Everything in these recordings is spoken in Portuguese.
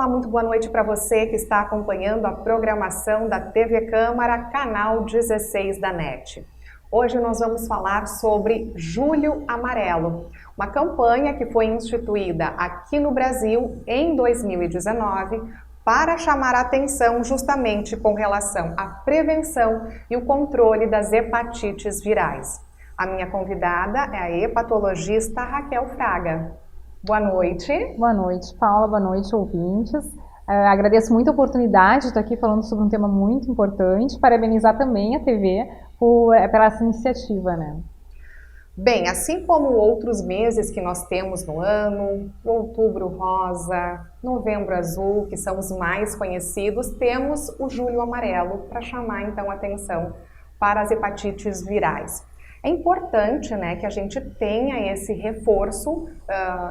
Olá, muito boa noite para você que está acompanhando a programação da TV Câmara, canal 16 da NET. Hoje nós vamos falar sobre Julho Amarelo, uma campanha que foi instituída aqui no Brasil em 2019 para chamar a atenção justamente com relação à prevenção e o controle das hepatites virais. A minha convidada é a hepatologista Raquel Fraga. Boa noite. Boa noite, Paula. Boa noite, ouvintes. Agradeço muito a oportunidade de estar aqui falando sobre um tema muito importante. Parabenizar também a TV pela essa iniciativa, né? Bem, assim como outros meses que nós temos no ano, Outubro Rosa, Novembro Azul, que são os mais conhecidos, temos o Julho Amarelo para chamar então a atenção para as hepatites virais. É importante, né, que a gente tenha esse reforço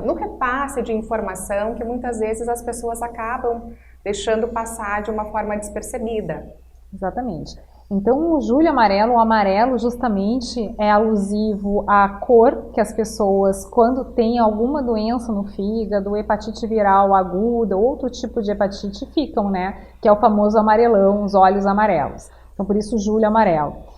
no repasse de informação que muitas vezes as pessoas acabam deixando passar de uma forma despercebida. Exatamente. Então, o Julho Amarelo, o amarelo justamente é alusivo à cor que as pessoas, quando têm alguma doença no fígado, hepatite viral aguda, outro tipo de hepatite, ficam, né? Que é o famoso amarelão, os olhos amarelos. Então, por isso, Julho Amarelo.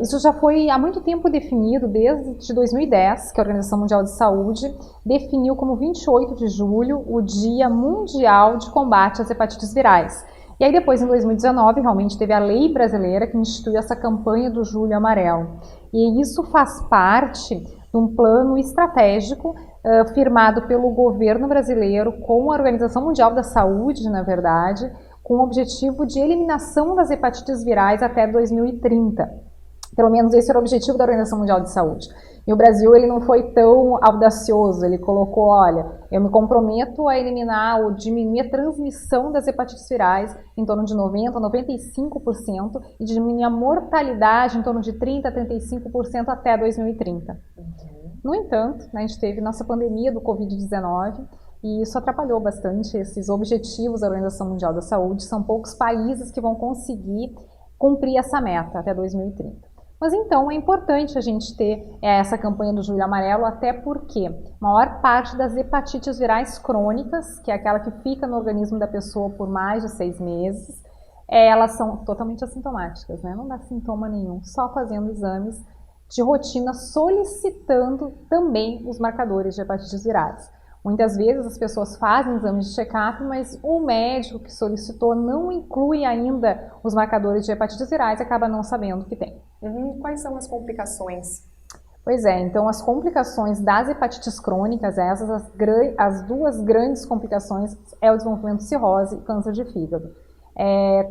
Isso já foi há muito tempo definido, desde 2010, que a Organização Mundial de Saúde definiu como 28 de julho o Dia Mundial de Combate às Hepatites Virais. E aí depois, em 2019, realmente teve a lei brasileira que instituiu essa campanha do Julho Amarelo. E isso faz parte de um plano estratégico firmado pelo governo brasileiro com a Organização Mundial da Saúde, na verdade, com o objetivo de eliminação das hepatites virais até 2030. Pelo menos esse era o objetivo da Organização Mundial de Saúde. E o Brasil ele não foi tão audacioso, ele colocou, olha, eu me comprometo a eliminar ou diminuir a transmissão das hepatites virais em torno de 90% a 95% e diminuir a mortalidade em torno de 30% a 35% até 2030. No entanto, a gente teve nossa pandemia do Covid-19, e isso atrapalhou bastante esses objetivos da Organização Mundial da Saúde. São poucos países que vão conseguir cumprir essa meta até 2030. Mas então é importante a gente ter essa campanha do Julho Amarelo, até porque a maior parte das hepatites virais crônicas, que é aquela que fica no organismo da pessoa por mais de 6 meses, elas são totalmente assintomáticas, né? Não dá sintoma nenhum, só fazendo exames de rotina, solicitando também os marcadores de hepatites virais. Muitas vezes as pessoas fazem exames de check-up, mas o médico que solicitou não inclui ainda os marcadores de hepatites virais e acaba não sabendo que tem. Quais são as complicações? Pois é, então as complicações das hepatites crônicas, as duas grandes complicações é o desenvolvimento de cirrose e câncer de fígado.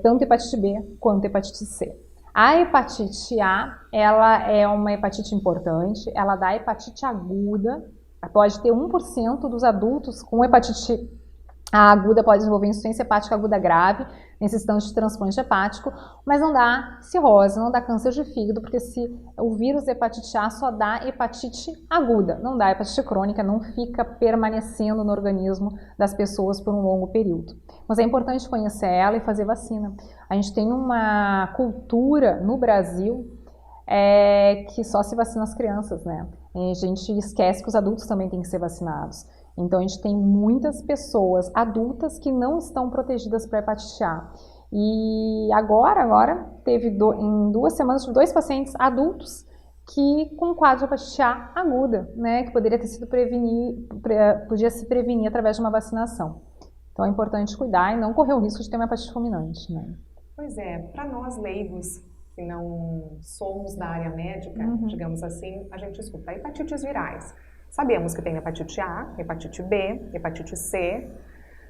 Tanto hepatite B quanto hepatite C. A hepatite A, ela é uma hepatite importante, ela dá hepatite aguda. Pode ter 1% dos adultos com hepatite A aguda pode desenvolver insuficiência hepática aguda grave, necessitando de transplante hepático, mas não dá cirrose, não dá câncer de fígado, porque o vírus da hepatite A só dá hepatite aguda, não dá hepatite crônica, não fica permanecendo no organismo das pessoas por um longo período. Mas é importante conhecer ela e fazer vacina. A gente tem uma cultura no Brasil que só se vacina as crianças, né? A gente esquece que os adultos também têm que ser vacinados. Então, a gente tem muitas pessoas adultas que não estão protegidas para hepatite A. E agora teve em 2 semanas, 2 pacientes adultos que com quadro de hepatite A aguda, né? Que poderia ter sido podia se prevenir através de uma vacinação. Então, é importante cuidar e não correr o risco de ter uma hepatite fulminante, né? Pois é, para nós leigos, que não somos da área médica, digamos assim, a gente escuta hepatites virais. Sabemos que tem hepatite A, hepatite B, hepatite C.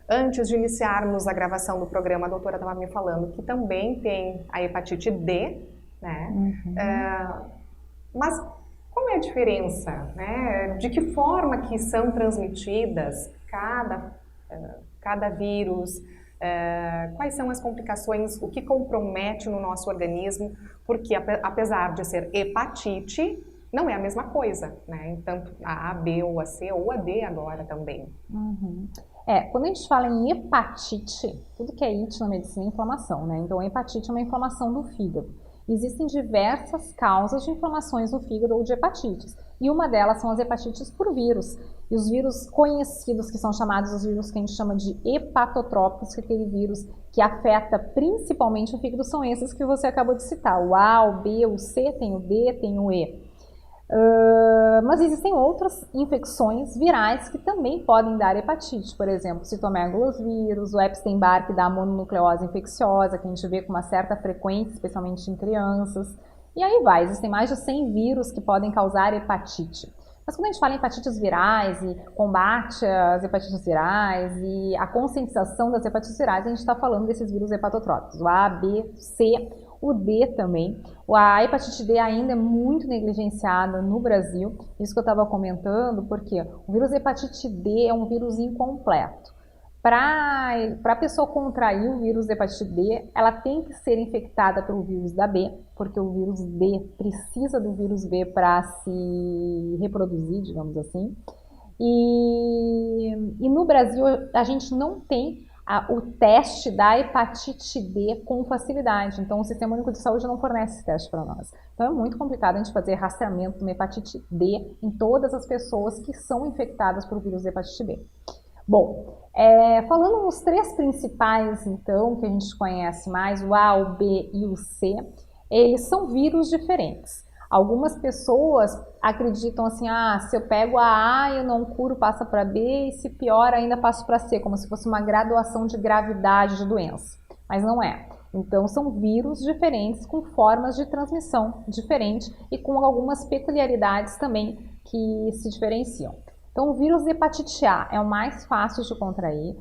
Antes de iniciarmos a gravação do programa, a doutora estava me falando que também tem a hepatite D, né? Mas qual é a diferença, né? De que forma que são transmitidas cada vírus? Quais são as complicações, o que compromete no nosso organismo, porque apesar de ser hepatite, não é a mesma coisa, né? Tanto a A, B ou a C ou a D agora também. Quando a gente fala em hepatite, tudo que é it na medicina é inflamação, né? Então a hepatite é uma inflamação do fígado. Existem diversas causas de inflamações no fígado ou de hepatites. e uma delas são as hepatites por vírus. E os vírus conhecidos, que são chamados os vírus que a gente chama de hepatotrópicos, que é aquele vírus que afeta principalmente o fígado, são esses que você acabou de citar, o A, o B, o C, tem o D, tem o E. Mas existem outras infecções virais que também podem dar hepatite, por exemplo, citomegalovírus, o Epstein-Barr, que dá a mononucleose infecciosa, que a gente vê com uma certa frequência, especialmente em crianças, e aí vai, existem mais de 100 vírus que podem causar hepatite. Mas quando a gente fala em hepatites virais e combate às hepatites virais e a conscientização das hepatites virais, a gente está falando desses vírus hepatotrópicos, o A, B, C, o D também. A hepatite D ainda é muito negligenciada no Brasil, isso que eu estava comentando, porque o vírus hepatite D é um vírus incompleto. Para a pessoa contrair o vírus hepatite D, ela tem que ser infectada pelo vírus da B, porque o vírus D precisa do vírus B para se reproduzir, digamos assim. E no Brasil a gente não tem o teste da hepatite D com facilidade. Então, o Sistema Único de Saúde não fornece esse teste para nós. Então, é muito complicado a gente fazer rastreamento de uma hepatite D em todas as pessoas que são infectadas por vírus de hepatite B. Bom, falando nos três principais, então, que a gente conhece mais, o A, o B e o C, eles são vírus diferentes. Algumas pessoas acreditam assim, se eu pego a A, eu não curo, passa para B, e se pior ainda passo para C, como se fosse uma graduação de gravidade de doença. Mas não é. Então, são vírus diferentes, com formas de transmissão diferentes e com algumas peculiaridades também que se diferenciam. Então, o vírus de hepatite A é o mais fácil de contrair.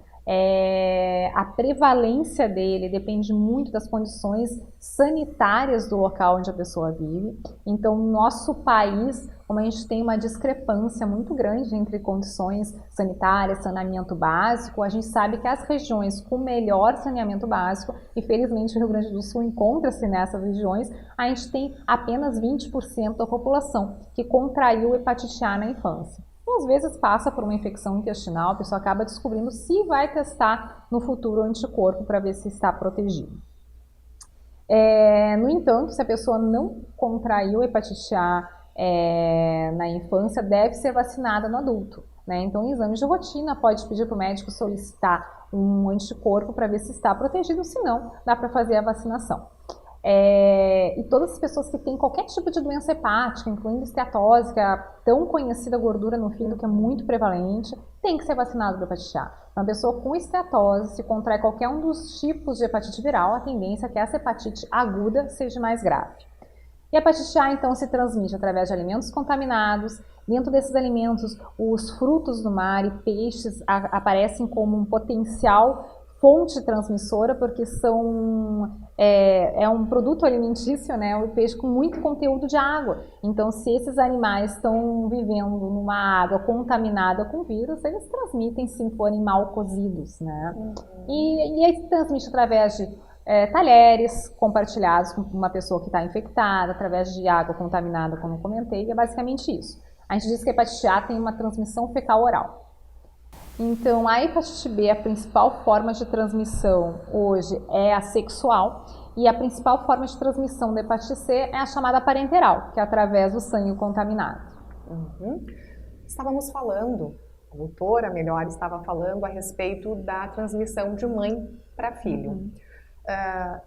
A prevalência dele depende muito das condições sanitárias do local onde a pessoa vive. Então, no nosso país, como a gente tem uma discrepância muito grande entre condições sanitárias, saneamento básico, a gente sabe que as regiões com melhor saneamento básico, e felizmente o Rio Grande do Sul encontra-se nessas regiões, a gente tem apenas 20% da população que contraiu hepatite A na infância. Às vezes passa por uma infecção intestinal, a pessoa acaba descobrindo se vai testar no futuro o anticorpo para ver se está protegido. No entanto, se a pessoa não contraiu hepatite A na infância, deve ser vacinada no adulto, né? Então, em exame de rotina, pode pedir para o médico solicitar um anticorpo para ver se está protegido, se não, dá para fazer a vacinação. E todas as pessoas que têm qualquer tipo de doença hepática, incluindo esteatose, que é a tão conhecida gordura no fígado, que é muito prevalente, tem que ser vacinado para hepatite A. Uma pessoa com esteatose, se contrai qualquer um dos tipos de hepatite viral, a tendência é que essa hepatite aguda seja mais grave. E a hepatite A, então, se transmite através de alimentos contaminados. Dentro desses alimentos, os frutos do mar e peixes aparecem como um potencial fonte transmissora, porque é um produto alimentício, né? O peixe com muito conteúdo de água. Então, se esses animais estão vivendo numa água contaminada com vírus, eles transmitem se forem mal cozidos, né? E aí se transmite através de talheres compartilhados com uma pessoa que está infectada, através de água contaminada, como eu comentei, e é basicamente isso. A gente diz que a hepatite A tem uma transmissão fecal-oral. Então, a hepatite B, a principal forma de transmissão hoje é a sexual, e a principal forma de transmissão da hepatite C é a chamada parenteral, que é através do sangue contaminado. Estávamos falando, a doutora melhor estava falando a respeito da transmissão de mãe para filho.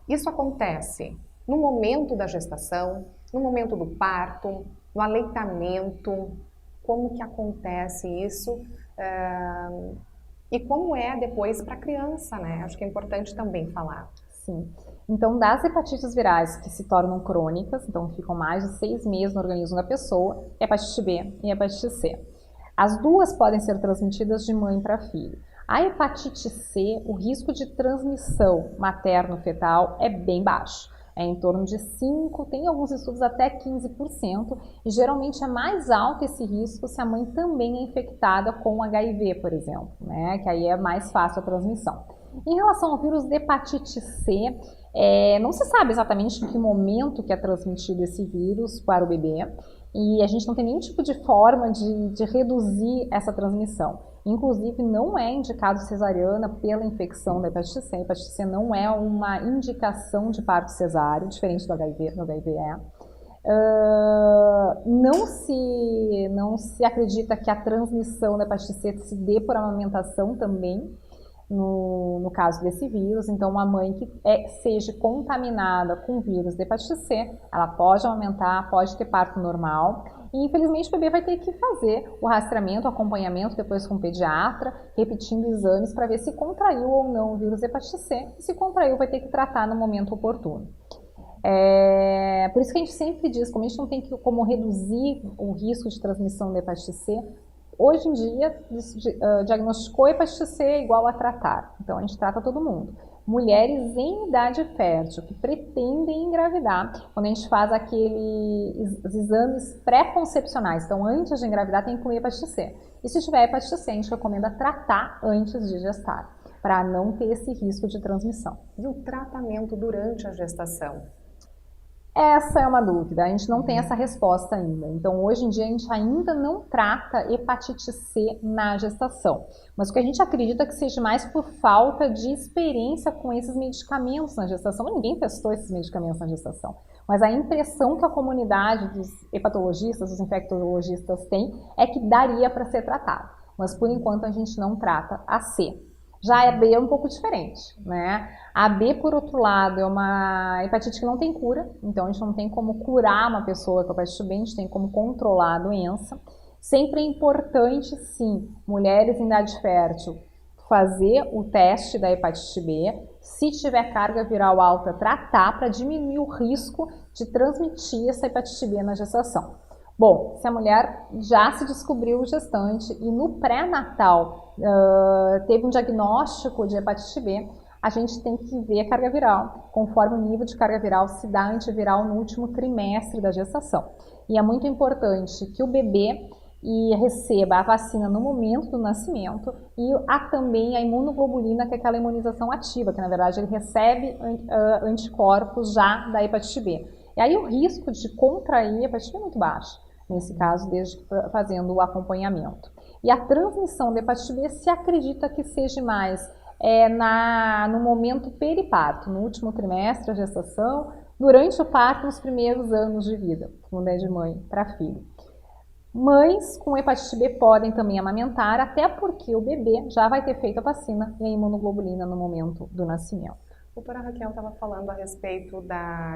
Isso acontece no momento da gestação, no momento do parto, no aleitamento. Como que acontece isso? E como é depois para a criança, né? Acho que é importante também falar. Sim. Então, das hepatites virais que se tornam crônicas, então ficam mais de 6 meses no organismo da pessoa, hepatite B e hepatite C. As duas podem ser transmitidas de mãe para filho. A hepatite C, o risco de transmissão materno-fetal é bem baixo. É em torno de 5%, tem alguns estudos até 15%, e geralmente é mais alto esse risco se a mãe também é infectada com HIV, por exemplo, né? Que aí é mais fácil a transmissão. Em relação ao vírus de hepatite C, não se sabe exatamente em que momento que é transmitido esse vírus para o bebê, e a gente não tem nenhum tipo de forma de reduzir essa transmissão. Inclusive, não é indicado cesariana pela infecção da hepatite C. A hepatite C não é uma indicação de parto cesáreo, diferente do HIV, no HIV Não se acredita que a transmissão da hepatite C se dê por amamentação também, no caso desse vírus. Então, uma mãe que seja contaminada com o vírus da hepatite C, ela pode amamentar, pode ter parto normal. E, infelizmente, o bebê vai ter que fazer o rastreamento, o acompanhamento depois com o pediatra, repetindo exames para ver se contraiu ou não o vírus da hepatite C. E se contraiu, vai ter que tratar no momento oportuno. Por isso que a gente sempre diz, como a gente não tem como reduzir o risco de transmissão da hepatite C, hoje em dia, diagnosticou hepatite C é igual a tratar. Então, a gente trata todo mundo. Mulheres em idade fértil que pretendem engravidar, quando a gente faz aqueles exames pré-concepcionais, então antes de engravidar tem que incluir hepatite C. E se tiver hepatite C, a gente recomenda tratar antes de gestar, para não ter esse risco de transmissão. E o tratamento durante a gestação? Essa é uma dúvida, a gente não tem essa resposta ainda. Então, hoje em dia, a gente ainda não trata hepatite C na gestação. Mas o que a gente acredita que seja mais por falta de experiência com esses medicamentos na gestação. Ninguém testou esses medicamentos na gestação. Mas a impressão que a comunidade dos hepatologistas, dos infectologistas tem, é que daria para ser tratado. Mas, por enquanto, a gente não trata a C. Já a B é um pouco diferente, né? A B, por outro lado, é uma hepatite que não tem cura, então a gente não tem como curar uma pessoa com hepatite B, a gente tem como controlar a doença. Sempre é importante, sim, mulheres em idade fértil fazer o teste da hepatite B, se tiver carga viral alta, tratar para diminuir o risco de transmitir essa hepatite B na gestação. Bom, se a mulher já se descobriu gestante e no pré-natal teve um diagnóstico de hepatite B, a gente tem que ver a carga viral, conforme o nível de carga viral se dá antiviral no último trimestre da gestação. E é muito importante que o bebê receba a vacina no momento do nascimento e há também a imunoglobulina, que é aquela imunização ativa, que na verdade ele recebe anticorpos já da hepatite B. E aí o risco de contrair a hepatite B é muito baixo, nesse caso, desde fazendo o acompanhamento. E a transmissão da hepatite B se acredita que seja mais no momento periparto, no último trimestre da gestação, durante o parto, nos primeiros anos de vida, quando é de mãe para filho. Mães com hepatite B podem também amamentar, até porque o bebê já vai ter feito a vacina e a imunoglobulina no momento do nascimento. A doutora Raquel estava falando a respeito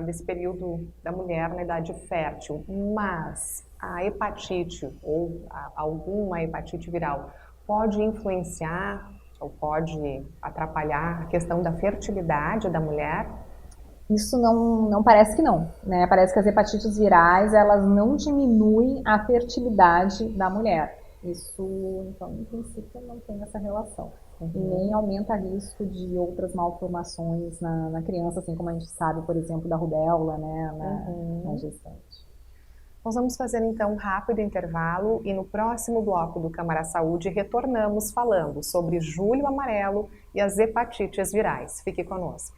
desse período da mulher na idade fértil, mas a hepatite ou alguma hepatite viral pode influenciar ou pode atrapalhar a questão da fertilidade da mulher? Isso não parece que não, né? Parece que as hepatites virais, elas não diminuem a fertilidade da mulher. Isso, então, em princípio, não tem essa relação. E nem aumenta risco de outras malformações na criança, assim como a gente sabe, por exemplo, da rubéola, né, na gestante. Nós vamos fazer então um rápido intervalo e no próximo bloco do Câmara Saúde retornamos falando sobre Julho Amarelo e as hepatites virais. Fique conosco.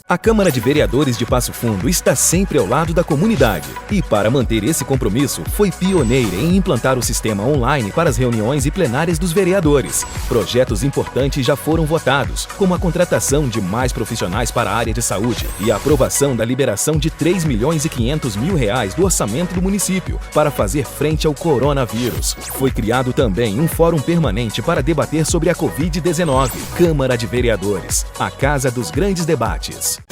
A Câmara de Vereadores de Passo Fundo está sempre ao lado da comunidade e, para manter esse compromisso, foi pioneira em implantar o sistema online para as reuniões e plenárias dos vereadores. Projetos importantes já foram votados, como a contratação de mais profissionais para a área de saúde e a aprovação da liberação de R$3.500.000 do orçamento do município para fazer frente ao coronavírus. Foi criado também um fórum permanente para debater sobre a Covid-19. Câmara de Vereadores, a casa dos grandes debates.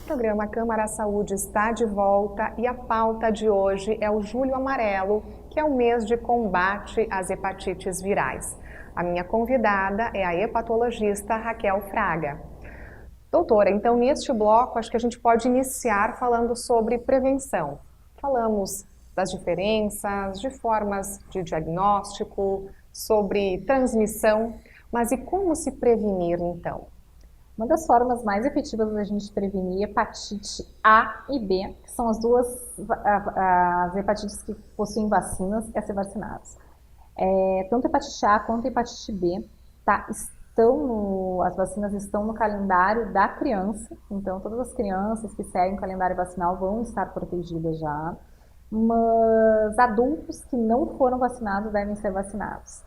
O programa Câmara Saúde está de volta e a pauta de hoje é o Julho Amarelo, que é o mês de combate às hepatites virais. A minha convidada é a hepatologista Raquel Fraga. Doutora, então neste bloco acho que a gente pode iniciar falando sobre prevenção. Falamos das diferenças, de formas de diagnóstico, sobre transmissão, mas e como se prevenir então? Uma das formas mais efetivas da gente prevenir hepatite A e B, que são as as hepatites que possuem vacinas, é ser vacinados. Tanto hepatite A quanto hepatite B, as vacinas estão no calendário da criança, então todas as crianças que seguem o calendário vacinal vão estar protegidas já. mas adultos que não foram vacinados devem ser vacinados.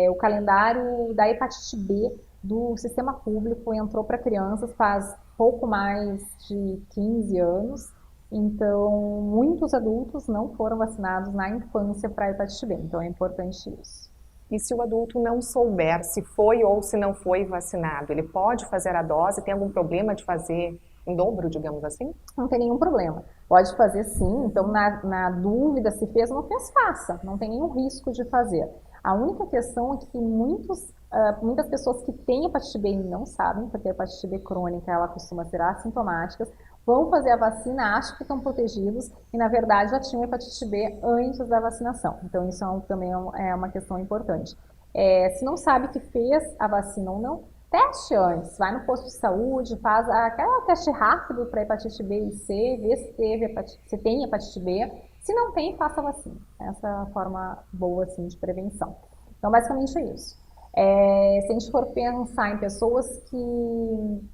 O calendário da hepatite B do sistema público entrou para crianças faz pouco mais de 15 anos, então muitos adultos não foram vacinados na infância para hepatite B, então é importante isso. E se o adulto não souber se foi ou se não foi vacinado, ele pode fazer a dose? Tem algum problema de fazer em dobro, digamos assim? Não tem nenhum problema. Pode fazer sim, então na dúvida se fez ou não fez, faça. Não tem nenhum risco de fazer. A única questão é que muitas pessoas que têm hepatite B e não sabem, porque a hepatite B crônica ela costuma ser assintomática, vão fazer a vacina, acham que estão protegidos e, na verdade, já tinham hepatite B antes da vacinação. Então, isso também é uma questão importante. Se não sabe que fez a vacina ou não, teste antes. Vai no posto de saúde, faz aquele teste rápido para hepatite B e C, vê se tem hepatite B. Se não tem, faça a vacina. Essa é a forma boa assim, de prevenção. Então, basicamente é isso. Se a gente for pensar em pessoas que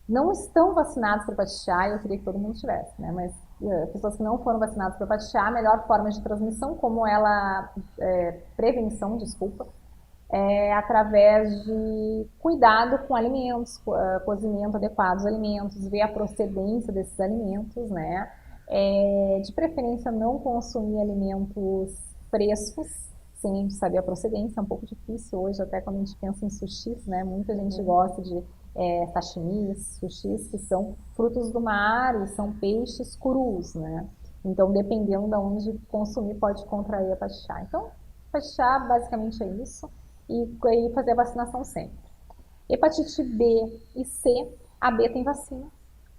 não estão vacinadas para hepatite A, eu queria que todo mundo tivesse, né? Mas pessoas que não foram vacinadas para hepatite A, a melhor forma de transmissão, prevenção, desculpa, através de cuidado com alimentos, cozimento adequado dos alimentos, ver a procedência desses alimentos, né? De preferência não consumir alimentos frescos, sem saber a procedência, é um pouco difícil hoje, até quando a gente pensa em sushis, né? Muita gente gosta de sashimis, sushis, que são frutos do mar e são peixes crus, né? Então, dependendo de onde consumir, pode contrair a hepatite A. Então, hepatite A basicamente é isso, e fazer a vacinação sempre. Hepatite B e C, a B tem vacina,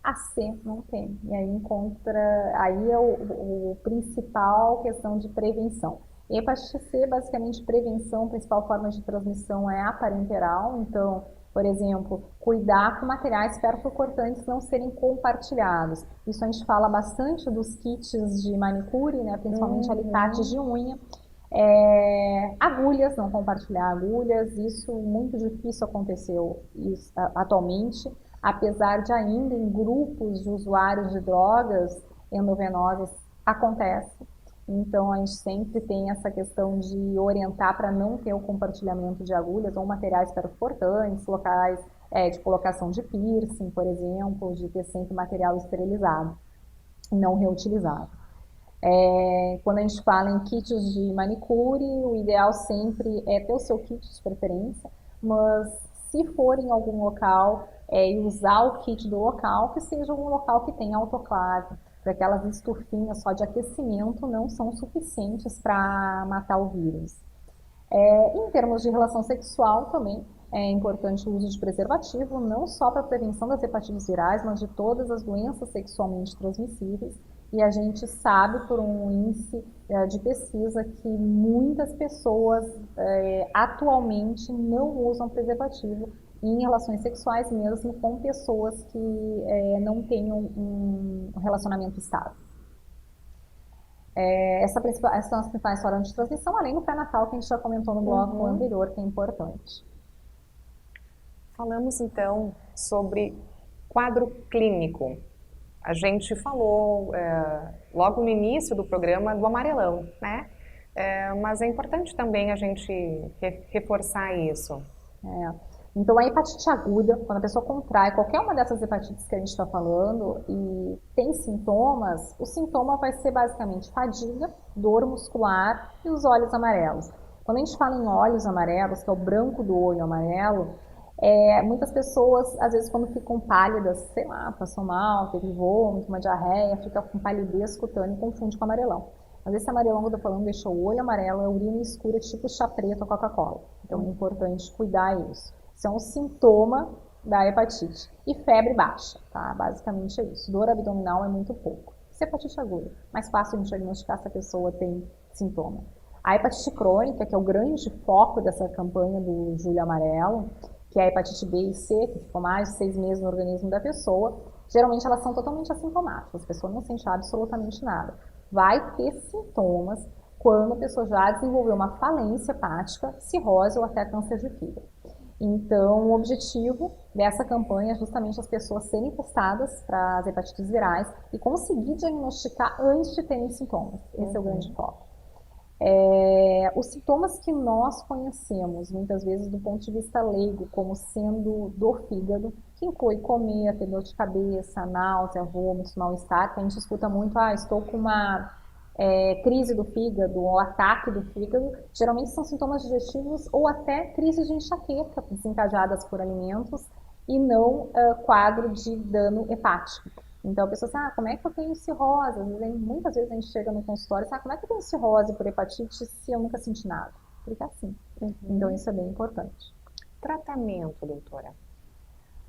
a C não tem. E aí é o principal questão de prevenção. Hepatite C, basicamente, prevenção, a principal forma de transmissão é a parenteral, então, por exemplo, cuidar com materiais perfurocortantes não serem compartilhados. Isso a gente fala bastante dos kits de manicure, né, principalmente alicates de unha. Agulhas, não compartilhar agulhas, isso muito difícil aconteceu atualmente, apesar de ainda em grupos de usuários de drogas endovenosas acontece. Então, a gente sempre tem essa questão de orientar para não ter o compartilhamento de agulhas ou materiais perfurocortantes, locais de colocação de piercing, por exemplo, de ter sempre material esterilizado, não reutilizado. Quando a gente fala em kits de manicure, o ideal sempre é ter o seu kit de preferência, mas se for em algum local e usar o kit do local, que seja um local que tenha autoclave, porque aquelas estufinhas só de aquecimento não são suficientes para matar o vírus. Em termos de relação sexual também, é importante o uso de preservativo, não só para a prevenção das hepatites virais, mas de todas as doenças sexualmente transmissíveis. E a gente sabe, por um índice de pesquisa, que muitas pessoas atualmente não usam preservativo em relações sexuais, mesmo com pessoas que não tenham um relacionamento estável. Essas são as principais formas de transmissão, além do pré-natal, que a gente já comentou no bloco anterior, que é importante. Falamos, então, sobre quadro clínico. A gente falou logo no início do programa do amarelão, né? Mas é importante também a gente reforçar isso. Então, a hepatite aguda, quando a pessoa contrai qualquer uma dessas hepatites que a gente está falando e tem sintomas, o sintoma vai ser basicamente fadiga, dor muscular e os olhos amarelos. Quando a gente fala em olhos amarelos, que é o branco do olho amarelo, muitas pessoas, às vezes, quando ficam pálidas, sei lá, passou mal, teve vômito, uma diarreia, fica com palidez cutânea e confunde com amarelão. Mas esse amarelão que eu tô falando deixou o olho amarelo, é urina escura, tipo chá preto ou Coca-Cola. Então, é importante cuidar isso. Isso é um sintoma da hepatite. E febre baixa, tá? Basicamente é isso. Dor abdominal é muito pouco. Isso é hepatite aguda. Mais fácil de diagnosticar se a pessoa tem sintoma. A hepatite crônica, que é o grande foco dessa campanha do Julho Amarelo, que é a hepatite B e C, que ficou mais de 6 meses no organismo da pessoa, geralmente elas são totalmente assintomáticas, a pessoa não sente absolutamente nada. Vai ter sintomas quando a pessoa já desenvolveu uma falência hepática, cirrose ou até câncer de fígado. Então, o objetivo dessa campanha é justamente as pessoas serem testadas para as hepatites virais e conseguir diagnosticar antes de terem sintomas. Esse é o grande foco. Os sintomas que nós conhecemos, muitas vezes do ponto de vista leigo, como sendo do fígado, que inclui comer, ter dor de cabeça, náusea, vômitos, mal-estar, que a gente escuta muito, estou com uma crise do fígado ou ataque do fígado, geralmente são sintomas digestivos ou até crises de enxaqueca desencadeadas por alimentos e não quadro de dano hepático. Então a pessoa diz, como é que eu tenho cirrose? Muitas vezes a gente chega no consultório e diz, como é que eu tenho cirrose por hepatite se eu nunca senti nada? Porque é assim. Então isso é bem importante. Tratamento, doutora?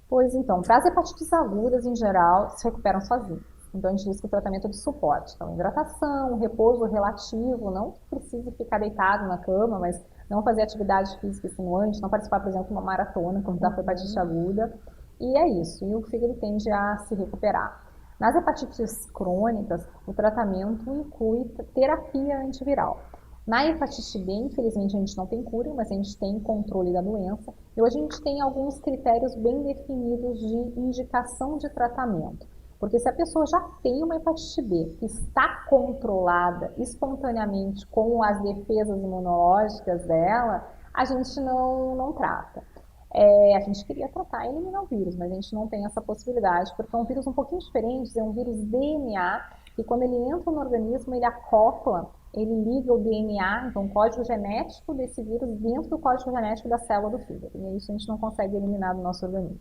Pois então, para as hepatites agudas em geral, se recuperam sozinhas. Então a gente diz que o tratamento é de suporte. Então, hidratação, repouso relativo, não precisa ficar deitado na cama, mas não fazer atividade física estimulante, não participar, por exemplo, de uma maratona quando está com hepatite aguda. E é isso, e o fígado tende a se recuperar. Nas hepatites crônicas, o tratamento inclui terapia antiviral. Na hepatite B, infelizmente, a gente não tem cura, mas a gente tem controle da doença. E hoje a gente tem alguns critérios bem definidos de indicação de tratamento. Porque se a pessoa já tem uma hepatite B, que está controlada espontaneamente com as defesas imunológicas dela, a gente não trata. A gente queria tratar e eliminar o vírus, mas a gente não tem essa possibilidade, porque é um vírus um pouquinho diferente, é um vírus DNA, e quando ele entra no organismo, ele acopla, ele liga o DNA, então o código genético desse vírus dentro do código genético da célula do fígado, e isso a gente não consegue eliminar do nosso organismo.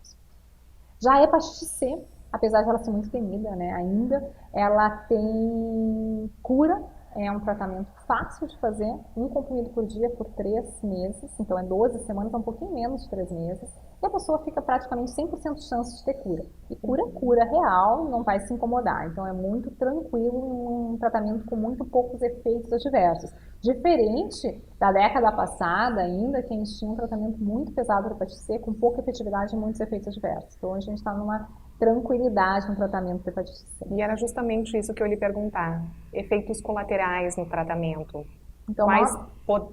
Já a hepatite C, apesar de ela ser muito temida, ainda, ela tem cura, é um tratamento fácil de fazer, um comprimido por dia por 3 meses, então é 12 semanas, é um pouquinho menos de 3 meses, e a pessoa fica praticamente 100% de chance de ter cura. E cura real, não vai se incomodar, então é muito tranquilo, um tratamento com muito poucos efeitos adversos. Diferente da década passada ainda, que a gente tinha um tratamento muito pesado para hepatite C, com pouca efetividade e muitos efeitos adversos. Então hoje a gente está numa tranquilidade no tratamento da hepatite C. E era justamente isso que eu ia lhe perguntar. Efeitos colaterais no tratamento. Então, quais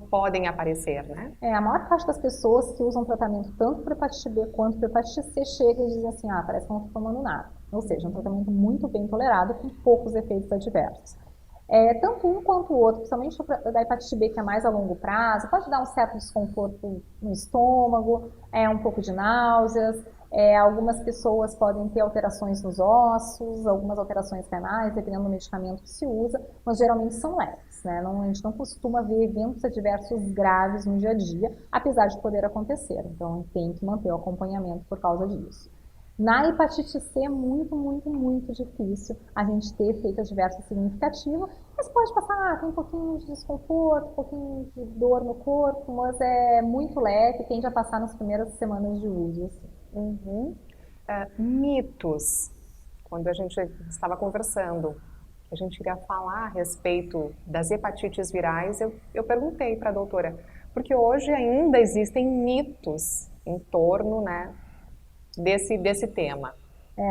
podem aparecer, né? A maior parte das pessoas que usam tratamento tanto para hepatite B quanto para hepatite C chega e dizem assim, parece que não estou tomando nada. Ou seja, um tratamento muito bem tolerado com poucos efeitos adversos. Tanto um quanto o outro, principalmente da hepatite B, que é mais a longo prazo, pode dar um certo desconforto no estômago, um pouco de náuseas, algumas pessoas podem ter alterações nos ossos, algumas alterações renais, dependendo do medicamento que se usa, mas geralmente são leves, né? A gente não costuma ver eventos adversos graves no dia a dia, apesar de poder acontecer, então tem que manter o acompanhamento por causa disso. Na hepatite C é muito, muito, muito difícil a gente ter efeito adverso significativo, mas pode passar, tem um pouquinho de desconforto, um pouquinho de dor no corpo, mas é muito leve, tende a passar nas primeiras semanas de uso. Assim. Mitos. Quando a gente estava conversando, a gente iria falar a respeito das hepatites virais, eu perguntei para a doutora, porque hoje ainda existem mitos em torno, desse tema.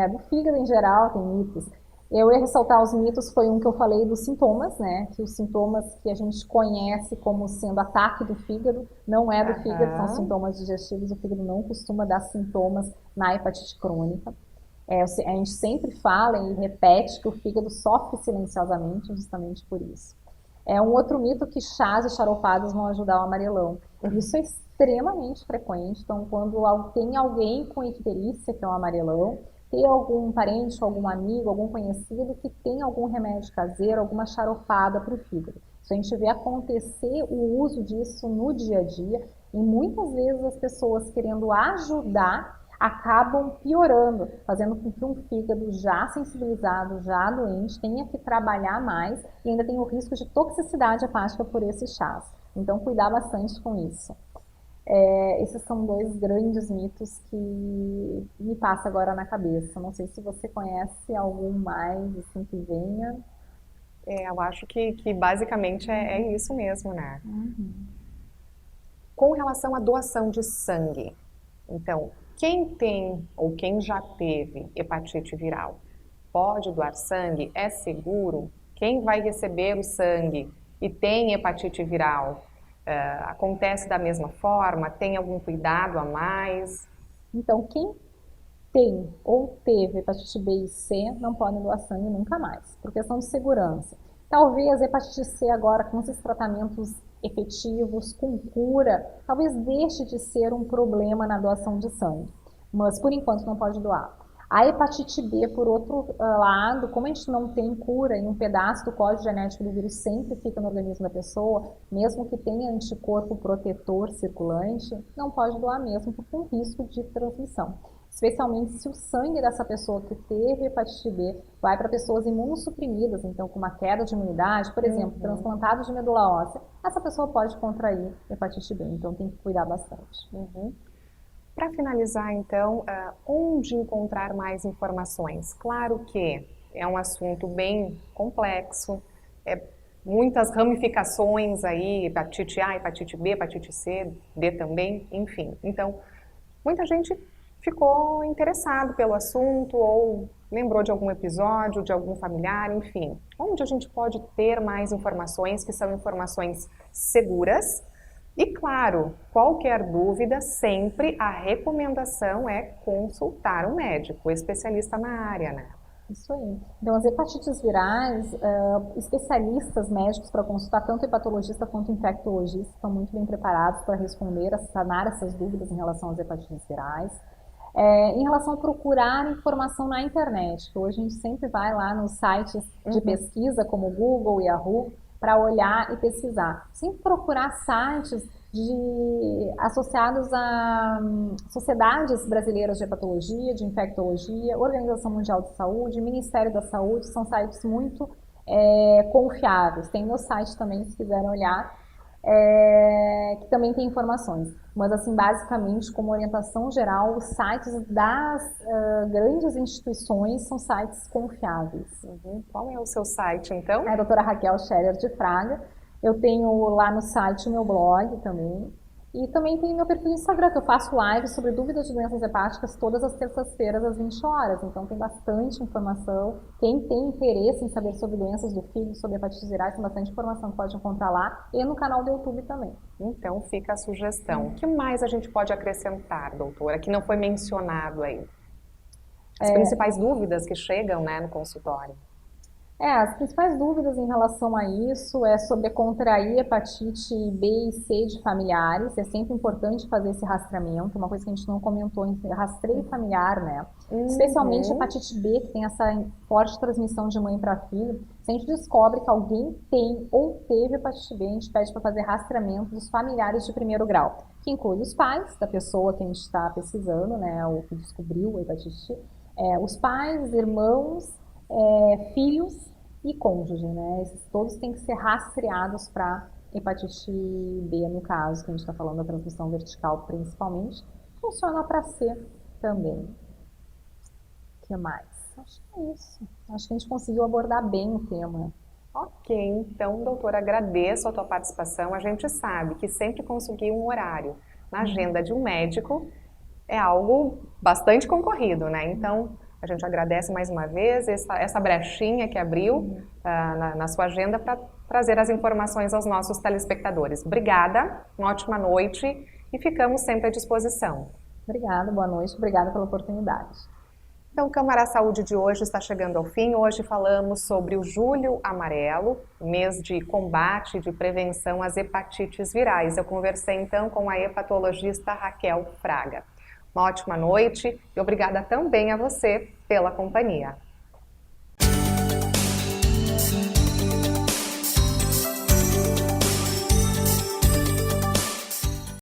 Do fígado em geral tem mitos. Eu ia ressaltar os mitos, foi um que eu falei dos sintomas, que os sintomas que a gente conhece como sendo ataque do fígado, não é do fígado, são sintomas digestivos, o fígado não costuma dar sintomas na hepatite crônica. A gente sempre fala e repete que o fígado sofre silenciosamente justamente por isso. Um outro mito que chás e xaropadas vão ajudar o amarelão. Isso é extremamente frequente, então quando tem alguém com icterícia, que é o amarelão, ter algum parente, algum amigo, algum conhecido que tem algum remédio caseiro, alguma xaropada para o fígado. Se a gente vê acontecer o uso disso no dia a dia, e muitas vezes as pessoas querendo ajudar, acabam piorando, fazendo com que um fígado já sensibilizado, já doente, tenha que trabalhar mais e ainda tem o risco de toxicidade hepática por esses chás. Então, cuidar bastante com isso. Esses são 2 grandes mitos que me passa agora na cabeça. Não sei se você conhece algum mais assim que venha. Eu acho que basicamente é isso mesmo, né? Com relação à doação de sangue, então, quem tem ou quem já teve hepatite viral pode doar sangue? É seguro? Quem vai receber o sangue e tem hepatite viral Acontece da mesma forma? Tem algum cuidado a mais? Então, quem tem ou teve hepatite B e C não pode doar sangue nunca mais, por questão de segurança. Talvez a hepatite C agora, com esses tratamentos efetivos, com cura, talvez deixe de ser um problema na doação de sangue, mas por enquanto não pode doar. A hepatite B, por outro lado, como a gente não tem cura e um pedaço do código genético do vírus sempre fica no organismo da pessoa, mesmo que tenha anticorpo protetor circulante, não pode doar mesmo, porque tem risco de transmissão. Especialmente se o sangue dessa pessoa que teve hepatite B vai para pessoas imunossuprimidas, então com uma queda de imunidade, por exemplo, transplantado de medula óssea, essa pessoa pode contrair hepatite B, então tem que cuidar bastante. Para finalizar, então, onde encontrar mais informações? Claro que é um assunto bem complexo, muitas ramificações aí, hepatite A, hepatite B, hepatite C, D também, enfim. Então, muita gente ficou interessado pelo assunto ou lembrou de algum episódio, de algum familiar, enfim. Onde a gente pode ter mais informações que são informações seguras? E claro, qualquer dúvida, sempre a recomendação é consultar um médico, especialista na área, né? Isso aí. Então, as hepatites virais, especialistas médicos para consultar, tanto hepatologista quanto infectologista, estão muito bem preparados para responder, sanar essas dúvidas em relação às hepatites virais. Em relação a procurar informação na internet, que hoje a gente sempre vai lá nos sites de pesquisa, como Google e Yahoo, para olhar e pesquisar. Sempre procurar sites associados a sociedades brasileiras de hepatologia, de infectologia, Organização Mundial de Saúde, Ministério da Saúde, são sites muito confiáveis. Tem no site também, se quiserem olhar, que também tem informações. Mas, assim, basicamente, como orientação geral, os sites das grandes instituições são sites confiáveis. Qual é o seu site, então? É a doutora Raquel Scherer de Fraga. Eu tenho lá no site o meu blog também. E também tem meu perfil no Instagram, que eu faço lives sobre dúvidas de doenças hepáticas todas as terças-feiras, às 20 horas. Então, tem bastante informação. Quem tem interesse em saber sobre doenças do fígado, sobre hepatites virais, tem bastante informação que pode encontrar lá. E no canal do YouTube também. Então, fica a sugestão. O que mais a gente pode acrescentar, doutora, que não foi mencionado aí? As principais dúvidas que chegam, né, no consultório. As principais dúvidas em relação a isso é sobre contrair hepatite B e C de familiares. É sempre importante fazer esse rastreamento, uma coisa que a gente não comentou, rastreio familiar, né? Especialmente hepatite B, que tem essa forte transmissão de mãe para filho. Se a gente descobre que alguém tem ou teve hepatite B, a gente pede para fazer rastreamento dos familiares de primeiro grau, que inclui os pais da pessoa que a gente está pesquisando, né, ou que descobriu a hepatite, os pais, irmãos, filhos e cônjuge, né? Esses todos têm que ser rastreados para hepatite B, no caso, que a gente está falando da transmissão vertical principalmente. Funciona para C também. O que mais? Acho que é isso. Acho que a gente conseguiu abordar bem o tema. Ok, então, doutora, agradeço a tua participação. A gente sabe que sempre conseguir um horário na agenda de um médico é algo bastante concorrido, né? Então, a gente agradece mais uma vez essa brechinha que abriu na sua agenda para trazer as informações aos nossos telespectadores. Obrigada, uma ótima noite e ficamos sempre à disposição. Obrigada, boa noite, obrigada pela oportunidade. Então, o Câmara Saúde de hoje está chegando ao fim. Hoje falamos sobre o Julho Amarelo, mês de combate e de prevenção às hepatites virais. Eu conversei então com a hepatologista Raquel Fraga. Uma ótima noite e obrigada também a você pela companhia.